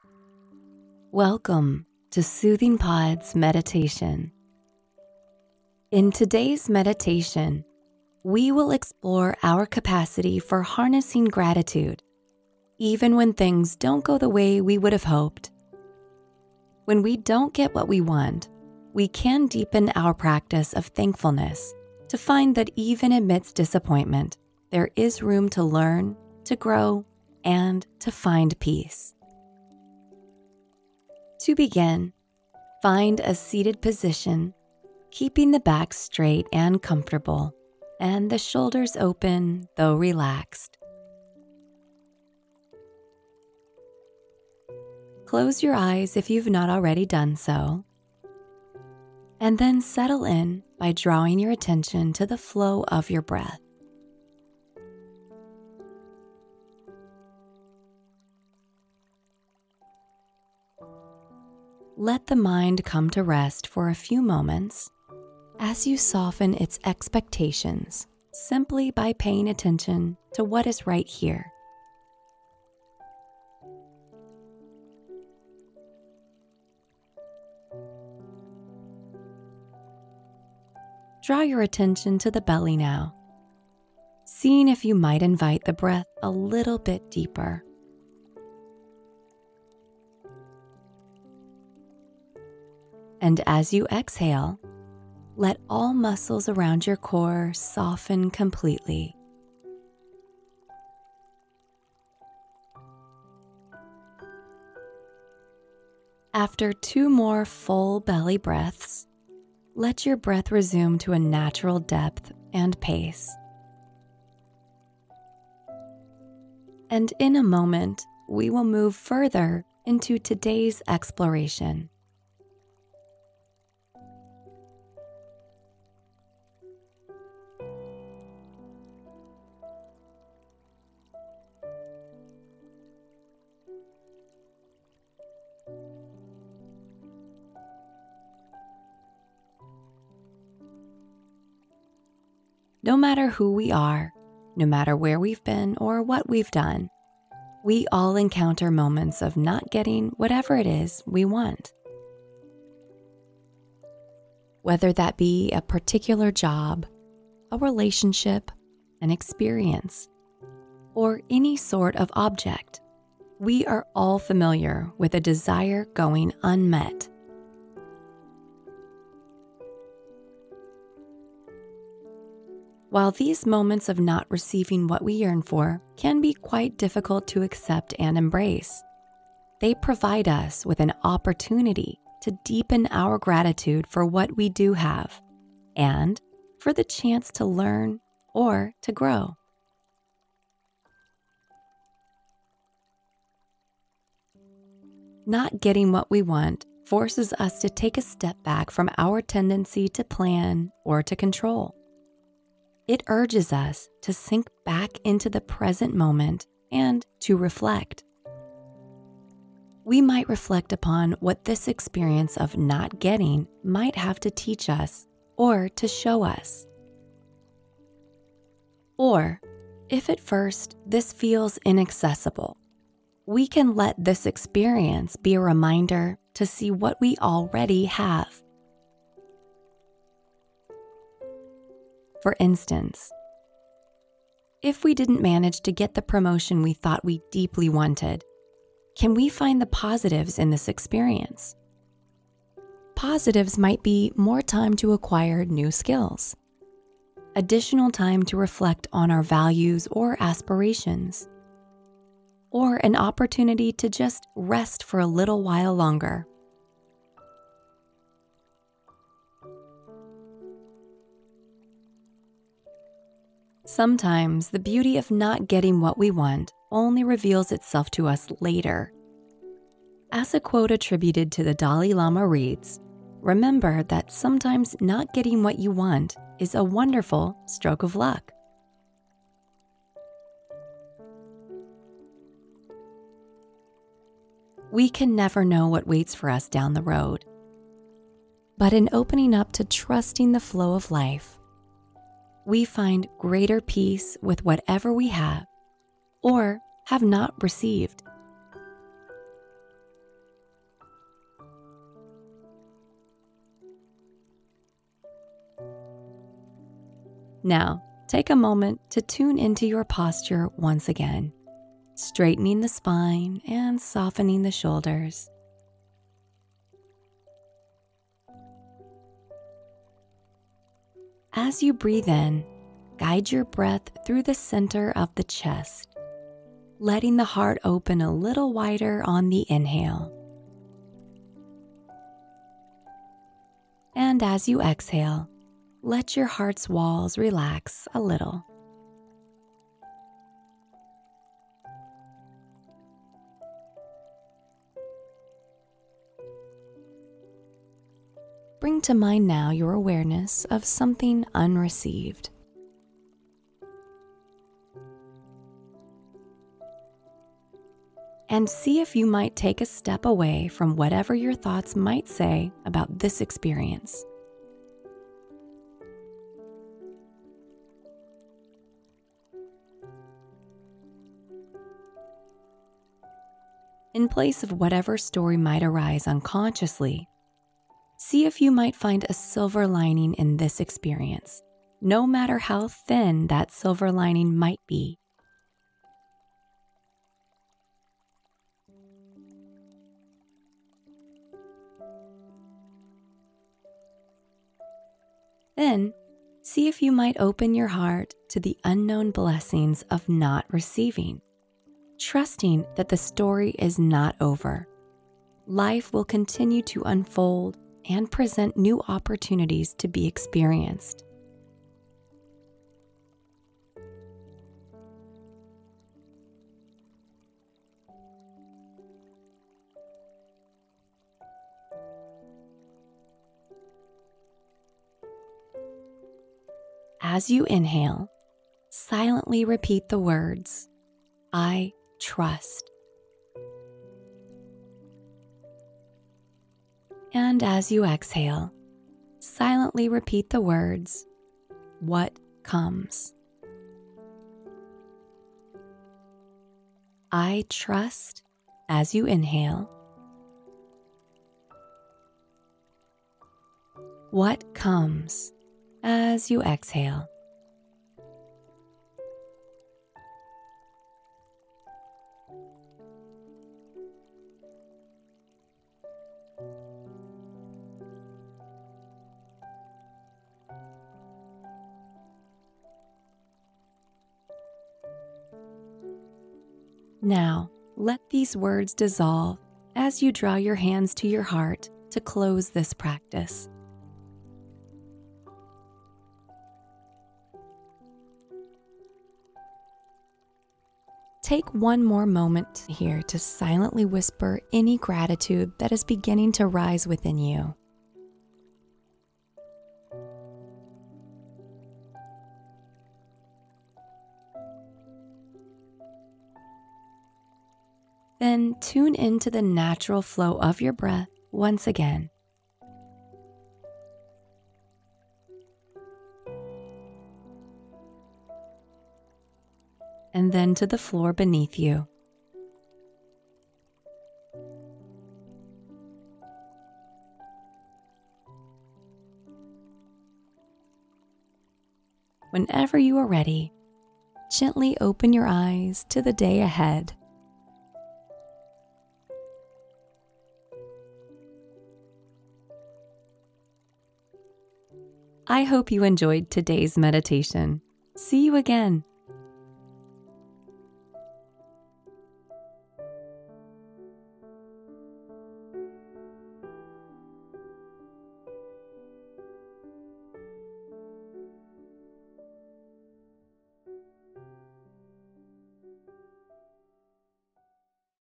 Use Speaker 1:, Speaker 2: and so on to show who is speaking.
Speaker 1: Welcome to Soothing Pod's meditation. In today's meditation, we will explore our capacity for harnessing gratitude, even when things don't go the way we would have hoped. When we don't get what we want, we can deepen our practice of thankfulness to find that even amidst disappointment, there is room to learn, to grow, and to find peace. To begin, find a seated position, keeping the back straight and comfortable, and the shoulders open though relaxed. Close your eyes if you've not already done so, and then settle in by drawing your attention to the flow of your breath. Let the mind come to rest for a few moments as you soften its expectations simply by paying attention to what is right here. Draw your attention to the belly now, seeing if you might invite the breath a little bit deeper. And as you exhale, let all muscles around your core soften completely. After 2 more full belly breaths, let your breath resume to a natural depth and pace. And in a moment, we will move further into today's exploration. No matter who we are, no matter where we've been or what we've done, we all encounter moments of not getting whatever it is we want. Whether that be a particular job, a relationship, an experience, or any sort of object, we are all familiar with a desire going unmet. While these moments of not receiving what we yearn for can be quite difficult to accept and embrace, they provide us with an opportunity to deepen our gratitude for what we do have and for the chance to learn or to grow. Not getting what we want forces us to take a step back from our tendency to plan or to control. It urges us to sink back into the present moment and to reflect. We might reflect upon what this experience of not getting might have to teach us or to show us. Or, if at first this feels inaccessible, we can let this experience be a reminder to see what we already have. For instance, if we didn't manage to get the promotion we thought we deeply wanted, can we find the positives in this experience? Positives might be more time to acquire new skills, additional time to reflect on our values or aspirations, or an opportunity to just rest for a little while longer. Sometimes the beauty of not getting what we want only reveals itself to us later. As a quote attributed to the Dalai Lama reads, "Remember that sometimes not getting what you want is a wonderful stroke of luck." We can never know what waits for us down the road. But in opening up to trusting the flow of life, we find greater peace with whatever we have or have not received. Now, take a moment to tune into your posture once again, straightening the spine and softening the shoulders. As you breathe in, guide your breath through the center of the chest, letting the heart open a little wider on the inhale. And as you exhale, let your heart's walls relax a little. Bring to mind now your awareness of something unreceived. And see if you might take a step away from whatever your thoughts might say about this experience. In place of whatever story might arise unconsciously, see if you might find a silver lining in this experience, no matter how thin that silver lining might be. Then, see if you might open your heart to the unknown blessings of not receiving, trusting that the story is not over. Life will continue to unfold and present new opportunities to be experienced. As you inhale, silently repeat the words, "I trust." And as you exhale, silently repeat the words, "What comes?" I trust as you inhale. What comes as you exhale? Now, let these words dissolve as you draw your hands to your heart to close this practice. Take one more moment here to silently whisper any gratitude that is beginning to rise within you. Then tune into the natural flow of your breath once again. And then to the floor beneath you. Whenever you are ready, gently open your eyes to the day ahead. I hope you enjoyed today's meditation. See you again.